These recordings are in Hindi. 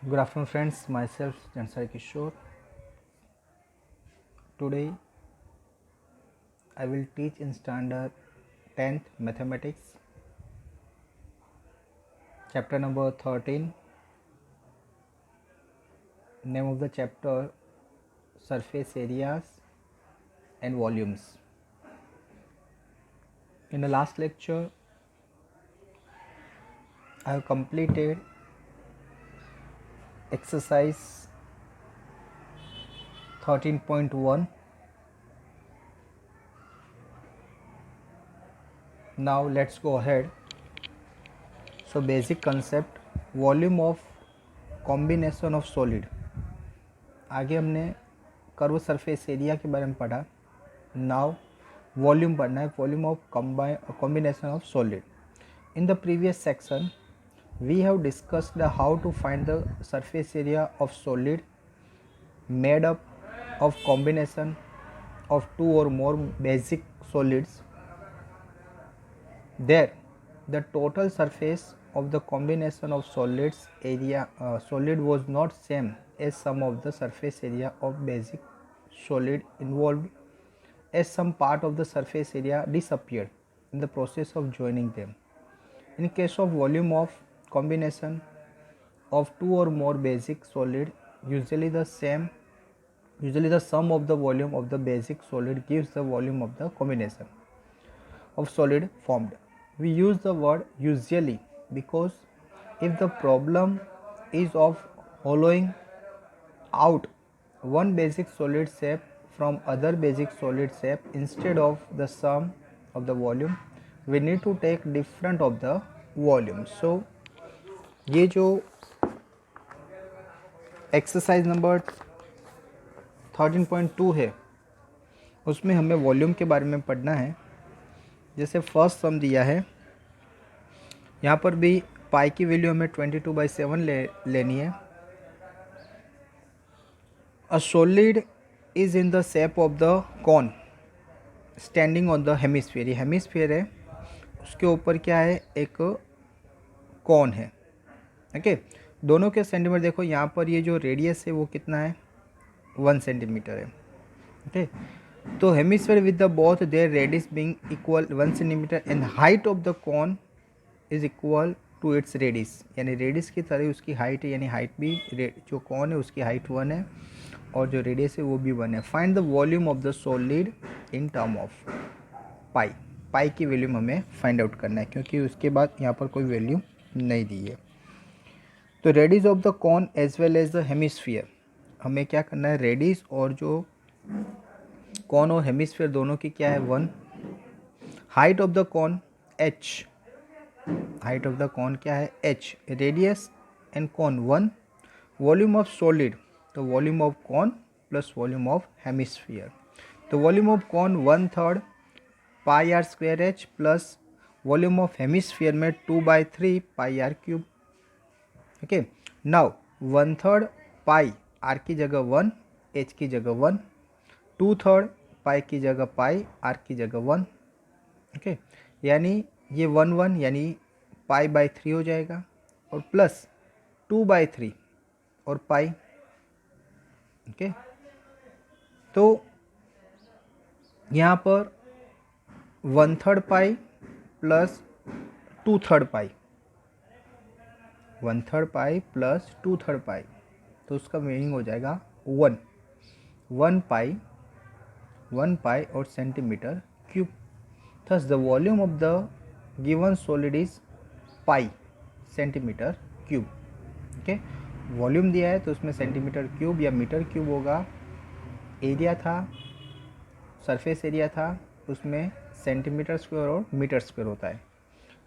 Good afternoon, friends. Myself, Jansar Kishore. Today, I will teach in standard 10th mathematics, chapter number 13. Name of the chapter surface areas and volumes. In the last lecture, I have completed exercise 13.1. Now let's go ahead. So basic concept, volume of combination of solid. आगे हमने कर्व सरफेस एरिया के बारे में पढ़ा. नाउ वॉल्यूम पढ़ना है, volume of combination of solid. In the previous section we have discussed how to find the surface area of solid made up of combination of two or more basic solids. There the total surface of the combination of solids area solid was not same as sum of the surface area of basic solid involved, as some part of the surface area disappeared in the process of joining them. In case of volume of combination of two or more basic solid, usually the sum of the volume of the basic solid gives the volume of the combination of solid formed. We use the word usually because if the problem is of hollowing out one basic solid shape from other basic solid shape instead of the sum of the volume, we need to take different of the volume. So ये जो एक्सरसाइज नंबर 13.2 है उसमें हमें वॉल्यूम के बारे में पढ़ना है. जैसे फर्स्ट सम दिया है, यहाँ पर भी पाई की वैल्यू हमें 22/7 लेनी है. A solid is in the shape of the cone standing on the hemisphere. ये हेमिस्फीयर है, उसके ऊपर क्या है, एक कॉन है. ओके, दोनों के सेंटीमीटर देखो, यहाँ पर ये जो रेडियस है वो कितना है, 1 सेंटीमीटर है. ओके, तो hemisphere with the both their radius being equal 1 centimetre and height of the cone is equal to its radius. यानी रेडियस की तरह उसकी हाइट है, यानी हाइट भी जो कॉन है उसकी हाइट 1 है और जो रेडियस है वो भी 1 है. Find the volume of the solid in term of pi. Pi की वैल्यूम हमें फाइंड आउट करना है क्योंकि उसके बाद यहाँ पर कोई वैल्यू नहीं दी है. तो radius of the cone as well as the hemisphere, हमें क्या करना है, रेडियस और जो कॉन और हेमिस्फीयर दोनों की क्या है, 1. Height of the cone h, height of the cone क्या है, h. Radius and cone 1. Volume of solid, तो volume of cone plus volume of hemisphere. तो volume of cone 1/3 pi R square H plus volume of hemisphere में 2/3 pi R cube. Okay, now 1/3 pi R की जगह 1, एच की जगह 1, 2/3 पाई की जगह पाई, आर की जगह 1. ओके, यानी ये 1 यानी पाई/3 हो जाएगा और प्लस 2/3 और पाई. ओके, तो यहाँ पर 1/3 पाई प्लस 2/3 पाई, 1/3 पाई प्लस 2/3 पाई, तो उसका मीनिंग हो जाएगा 1 पाई और centimetre cube. Thus the volume of the given solid is pi centimetre cube. Okay, volume दिया है तो उसमें सेंटीमीटर क्यूब या मीटर क्यूब होगा. एरिया था, सरफेस एरिया था, उसमें सेंटीमीटर स्क्वायर और मीटर स्क्वायर होता है.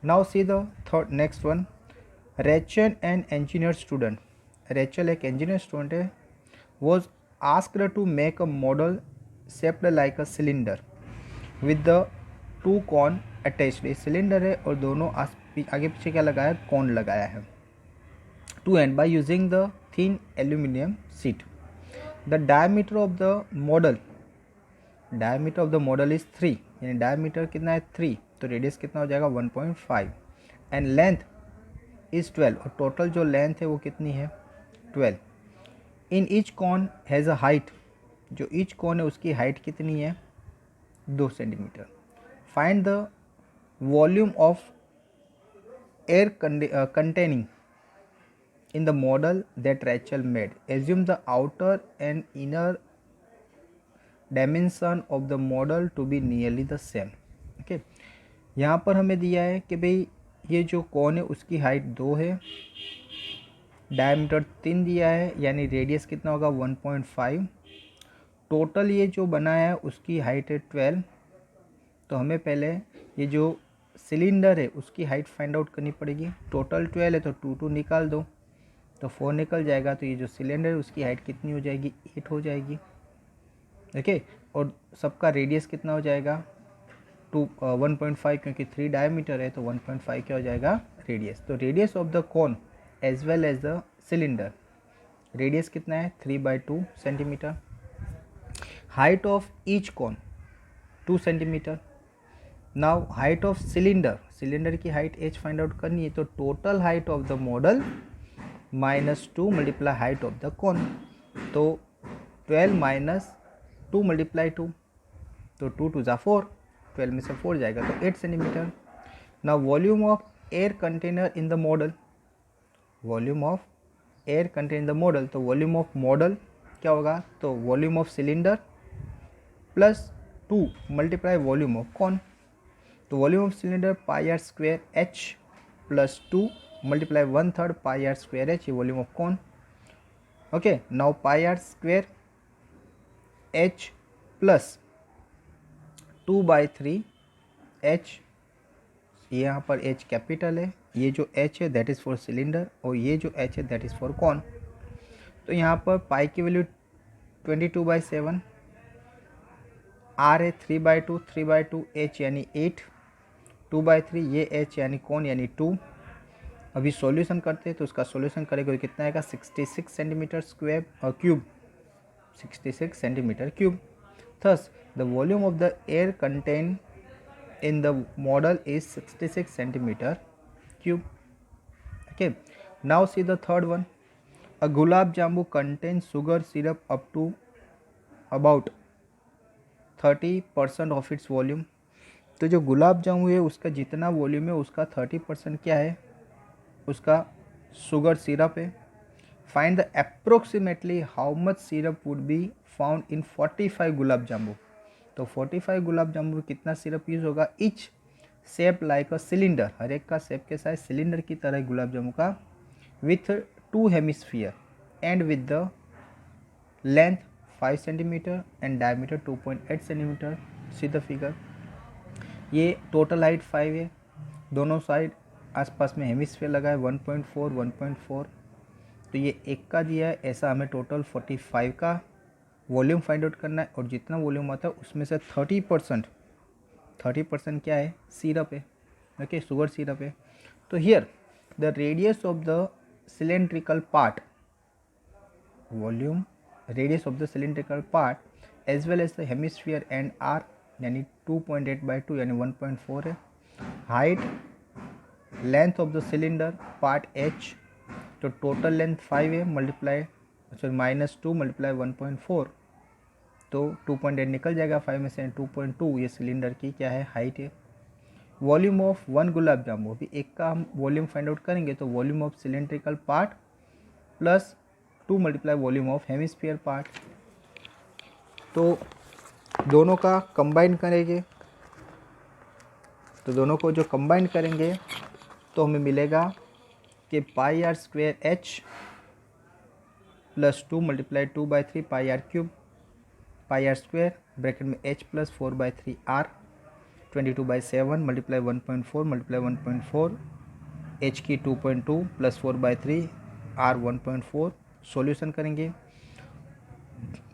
Now see the third next one. Rachel and engineer student, Rachel एक इंजीनियर स्टूडेंट है, was asked to make a model shaped like a cylinder with the 2 cone attached. ये सिलेंडर है और दोनों आगे पीछे क्या लगाया है, कॉन लगाया है. Two end by using the thin aluminium sheet. The diameter of the model, diameter of the model is 3, यानी डायमीटर कितना है 3, तो रेडियस कितना हो जाएगा 1.5 एंड लेंथ इज 12, और टोटल जो लेंथ है वो कितनी है 12 in each cone has a height, जो ईच कॉन है उसकी हाइट कितनी है 2 centimetre. Find the volume of air containing in the model that Rachel made. Assume the outer and inner dimension of the model to be nearly the same. Okay, यहाँ पर हमें दिया है कि भाई ये जो कौन है उसकी हाइट 2 है, डायमीटर 3 दिया है, यानी रेडियस कितना होगा 1.5। टोटल ये जो बनाया है उसकी हाइट है 12। तो हमें पहले ये जो सिलेंडर है उसकी हाइट फाइंड आउट करनी पड़ेगी। टोटल 12 है तो 2 निकाल दो तो 4 निकल जाएगा। तो ये जो सिलेंडर है उसकी हाइट कितनी हो जाएगी 8 हो जाएगी। ओके, और सबका रेडियस कितना हो जाएगा 1.5, क्योंकि 3 डायमीटर है तो 1.5 क्या हो जाएगा रेडियस। तो radius of the cone as well as the cylinder, radius कितना है 3/2 centimetre. Height of each cone 2 centimetre. Now height of cylinder, cylinder की हाइट एच फाइंड आउट करनी है। तो total height of the model -2 multiply height of the cone. तो 12 - 2 × 2, तो 2 × 2 = 4, 12 में से 4 जाएगा तो 8 centimetre. Now volume of air container in the model, volume of air container in the model, तो वॉल्यूम ऑफ मॉडल क्या होगा, तो volume of cylinder +2 multiply volume of cone. तो volume of cylinder πr² h +2 multiply 1/3 πr² h, ये volume of cone. Okay, now πr² h plus 2/3 h, ये यहाँ पर h कैपिटल है, ये जो h है दैट इज़ फॉर सिलेंडर और ये जो h है दैट इज़ फॉर कॉन। तो यहाँ पर पाई की वैल्यू 22/7, r है 3/2, 3/2 h यानी 8, 2/3 ये h यानी कौन यानी 2। अभी सॉल्यूशन करते हैं तो उसका सॉल्यूशन करेंगे तो कितना आएगा 66 सेंटीमीटर स्क्वायर और cube, 66 centimetre cube. Thus the volume of the air contain in the model is 66 centimetre cube. Okay, now see the third one. A gulab jamun contain sugar syrup up to about 30% of its volume. तो जो गुलाब जामुन है उसका जितना वॉल्यूम है उसका 30% क्या है, उसका शुगर सिरप है। Find the approximately how much syrup would be found in 45 gulab jamun. तो 45 गुलाब जामुन में कितना सिरप यूज़ होगा। Each shape like a cylinder, हर एक का शेप के साथ सिलेंडर की तरह गुलाब जामुन का, with 2 hemisphere and with the length 5 centimetre and diameter 2.8 centimetre. See the figure, ये टोटल हाइट 5 है, दोनों साइड आसपास में हेमिस्फीयर लगा है 1.4 1.4। तो ये एक का दिया है, ऐसा हमें टोटल 45 का वॉल्यूम फाइंड आउट करना है और जितना वॉल्यूम आता है उसमें से 30% क्या है सिरप है। ओके, शुगर सिरप है। तो here the radius of the cylindrical part, volume radius of the cylindrical part as well as the hemisphere and R यानी 2.8/2 यानी 1.4 है। Height length of the cylinder part h, तो टोटल लेंथ 5 है मल्टीप्लाई -2 मल्टीप्लाई 1.4, तो 2.8 निकल जाएगा 5 में से 2.2, ये सिलेंडर की क्या है हाइट है। वॉल्यूम ऑफ 1 गुलाब जामुन, अभी एक का हम वॉल्यूम फाइंड आउट करेंगे तो volume of cylindrical part +2 multiply volume of hemisphere part. तो दोनों का कंबाइन करेंगे, तो दोनों को जो कंबाइन करेंगे तो हमें मिलेगा कि πr² h +2 multiply 2/3 πr³ πr² bracket में h + 4/3 r 22/7 multiply 1.4 multiply 1.4 h की 2.2 + 4/3 r 1.4। सॉल्यूशन करेंगे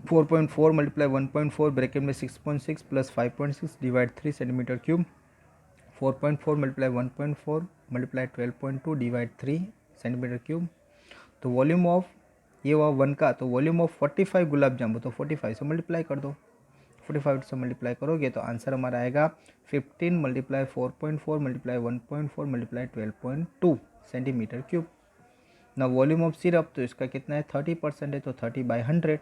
4.4 मल्टीप्लाई 1.4 ब्रैकेट में 6.6 + 5.6 divide 3 centimetre cube. 4.4 multiply 1.4 multiply 12.2 divide 3 centimetre cube. तो वॉल्यूम ऑफ ये हुआ 1 का, तो वॉल्यूम ऑफ 45 गुलाब जामुन, तो 45 से मल्टीप्लाई कर दो, 45 से मल्टीप्लाई करोगे तो आंसर हमारा आएगा 15 multiply 4.4 multiply 1.4 multiply 12.2 centimetre cube. ना वॉल्यूम ऑफ सिरप, तो इसका कितना है 30% है, तो 30/100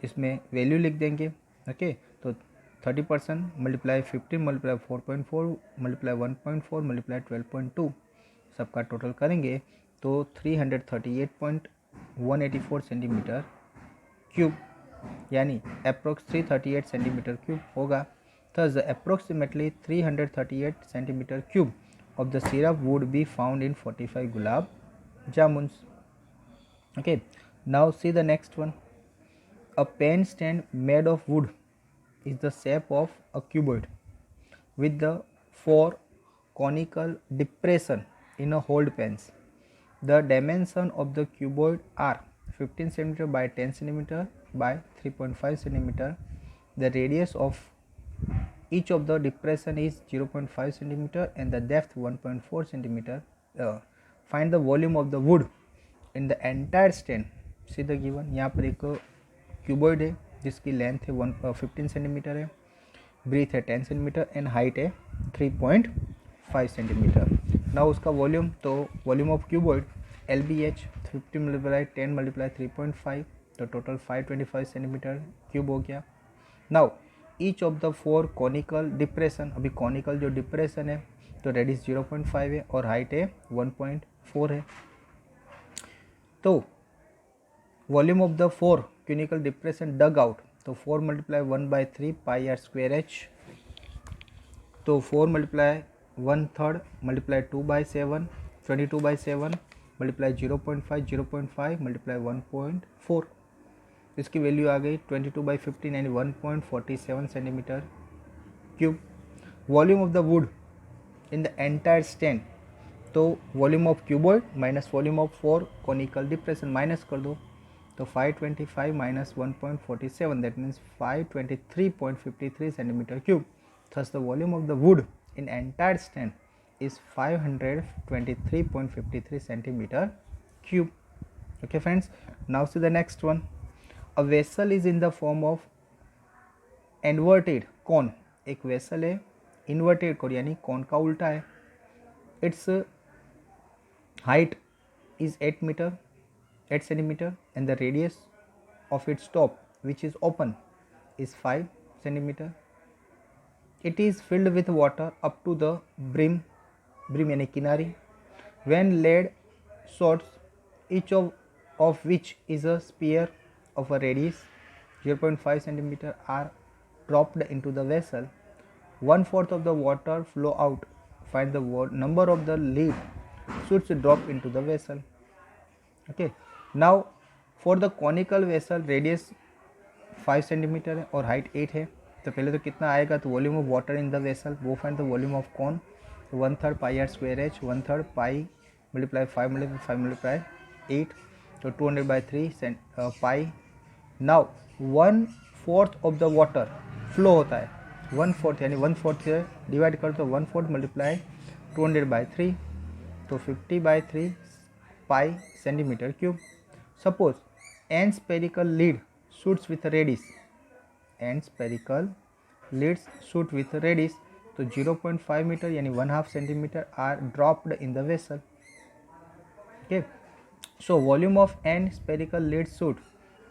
इसमें वैल्यू लिख देंगे। ओके, तो 30% मल्टीप्लाई 15 मल्टीप्लाई 4.4 मल्टीप्लाई 1.4 मल्टीप्लाई 12.2 सबका टोटल करेंगे तो 338.184 सेंटीमीटर क्यूब, यानी अप्रोक्स 338 सेंटीमीटर क्यूब होगा। Thus, approximately 338 centimeter cube of the syrup would be found in 45 gulab jamuns. Okay, now see the next one. A pen stand made of wood is the shape of a cuboid with the 4 conical depression in a hold pens. The dimension of the cuboid are 15 cm by 10 cm by 3.5 cm. The radius of each of the depression is 0.5 cm and the depth 1.4 cm. Find the volume of the wood in the entire stand. See the given, यहाँ पर एक क्यूबॉइड है जिसकी लेंथ है 15 सेंटीमीटर है, ब्रीथ है 10 सेंटीमीटर एंड हाइट है 3.5 सेंटीमीटर। ना उसका वॉल्यूम, तो volume of cuboid LBH 50 multiply 10 multiply 3.5, तो टोटल 525 सेंटीमीटर क्यूब हो गया। Now each of the 4 conical depression, अभी कॉनिकल जो डिप्रेशन है तो रेडियस 0.5 है और हाइट है 1.4 है। तो volume of the 4 conical depression dug out, तो 4 multiply 1/3 pi R square H, तो 4 मल्टीप्लाई 1/3 मल्टीप्लाई 2/7 22/7 मल्टीप्लाई 0.5 मल्टीप्लाई 1.4, इसकी वैल्यू आ गई 22/15 यानी 1.47 centimetre cube. Volume of the wood in the entire stand, तो volume of cuboid minus volume of 4 conical depression minus कर दो, तो 525 minus 1.47 that means 523.53 centimetre cube. Thus the volume of the wood in entire stand is 523.53 centimeter cube. Okay friends, now see the next one. A vessel is in the form of inverted cone. एक वेसल है inverted cone यानी कौन का उल्टा है। Its height is 8 centimeter and the radius of its top which is open is 5 centimeter. It is filled with water up to the brim यानी किनारी। When lead shots, each of which is a sphere of a radius 0.5 centimeter are dropped into the vessel. 1/4 of the water flow out. Find the number of the lead shots drop into the vessel. Okay. Now for the conical vessel radius 5 centimeter है और height 8 है, तो पहले तो कितना आएगा, तो volume of water in the vessel, वो find the volume of cone, 1/3 pi R square H, 1/3 pi multiply 5 multiply 8, तो 200/3 pi. Now 1/4 of the water flow होता है, 1/4 यानी 1/4 से डिवाइड कर तो 1/4 मल्टीप्लाई 200/3, तो 50/3 pi centimetre cube. Suppose an spherical lead shoots with radius and spherical leads shoot with radius, तो 0.5 मीटर यानी 1/2 centimetre are dropped in the vessel. Okay, so volume of an spherical lead shot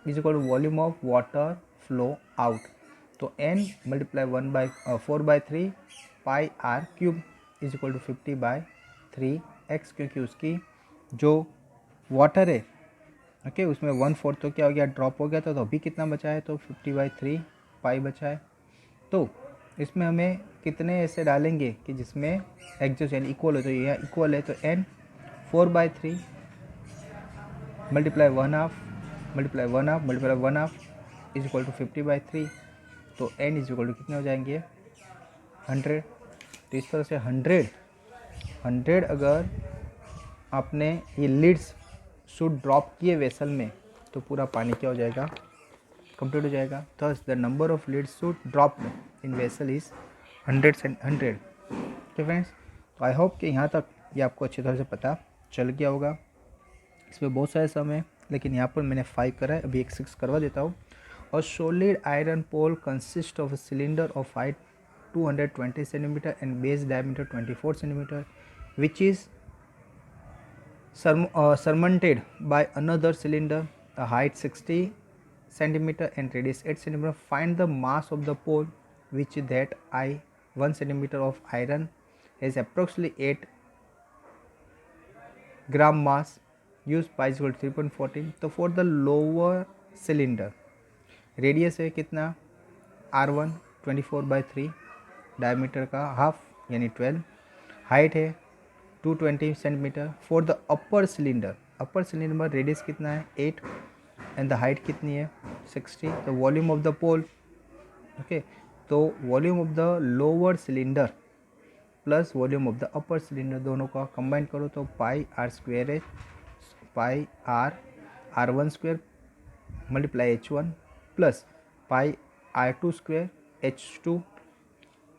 is equal to volume of water flow out, तो n multiply 4/3 pi R cube is equal to 50/3x, क्योंकि उसकी जो वाटर है ओके उसमें 1/4 तो क्या हो गया, ड्रॉप हो गया था, तो अभी कितना बचा है, तो 50/3 पाई बचा है। तो इसमें हमें कितने ऐसे डालेंगे कि जिसमें एग्जस्ट यानी इक्वल हो, तो यह इक्वल है, तो n 4/3 multiply 1/2 multiply 1/2 multiply 1/2 is equal to 50/3, तो n इज इक्वल टू कितने हो जाएंगे 100। तो इस तरह से 100 अगर आपने ये लीड्स शूट ड्रॉप किए वेसल में, तो पूरा पानी क्या हो जाएगा, कंप्लीट हो जाएगा। Thus the number of lead shoot drop in vessel is 100। Okay friends, तो आई होप कि यहाँ तक ये आपको अच्छी तरह से पता चल गया होगा। इसमें बहुत सारे सम है, लेकिन यहाँ पर मैंने 5 करा है, अभी एक 6 करवा देता हूँ। और solid iron pole consist of a cylinder of height 220 centimetre and base diameter 24 centimetre which is surmounted by another cylinder, the height 60 centimeter and radius 8 centimeter. Find the mass of the pole which that 1 centimeter of iron has approximately 8 gram mass. use pi is equal to 3.14. तो for the lower cylinder radius है कितना R1 24/3, डायमीटर का हाफ यानी 12, हाइट है 220 centimetre. For the upper cylinder में रेडियस कितना है 8 एंड द हाइट कितनी है 60. The volume of the pole, okay, तो volume of the lower cylinder plus volume of the upper cylinder दोनों का कंबाइन करो तो पाई आर स्क्वेयर है, pi R1 square multiply H1 plus pi R2 square H2.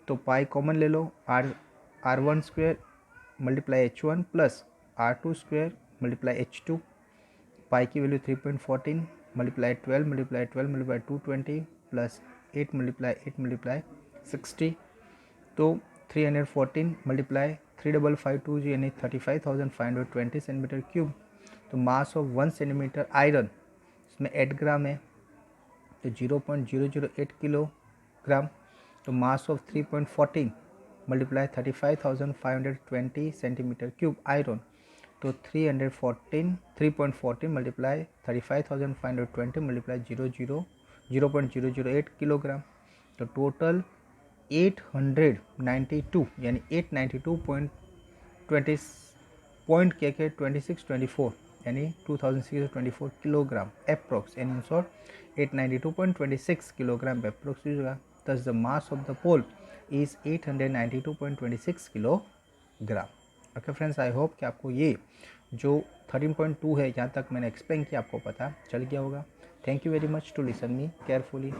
तो पाई कॉमन ले लो, R1 square multiply H1 plus R2 square multiply H2. पाई की value 3.14 multiply 12 multiply 12 multiply 220 plus 8 multiply 8 multiply 60. तो 314 मल्टीप्लाई 3552 यानी 35,520 सेंटीमीटर क्यूब. तो मास ऑफ 1 सेंटीमीटर आयरन इसमें 8 ग्राम है तो 0.008 किलोग्राम. तो mass of 3.14 multiply 35,520 centimetre cube iron. तो 3.14 मल्टीप्लाई 35,520 मल्टीप्लाई 0.008 किलोग्राम. तो टोटल 892 यानी 892.20 पॉइंट के 2624 यानी 2624 किलोग्राम अप्रोक्स, यानी in short 892.26 kilogram approx use होगा. thus the mass of the pole is 892.26 kilogram. Okay friends, I hope कि आपको ये जो 13.2 है यहाँ तक मैंने एक्सप्लेन किया आपको पता चल गया होगा. Thank you very much to listen me carefully.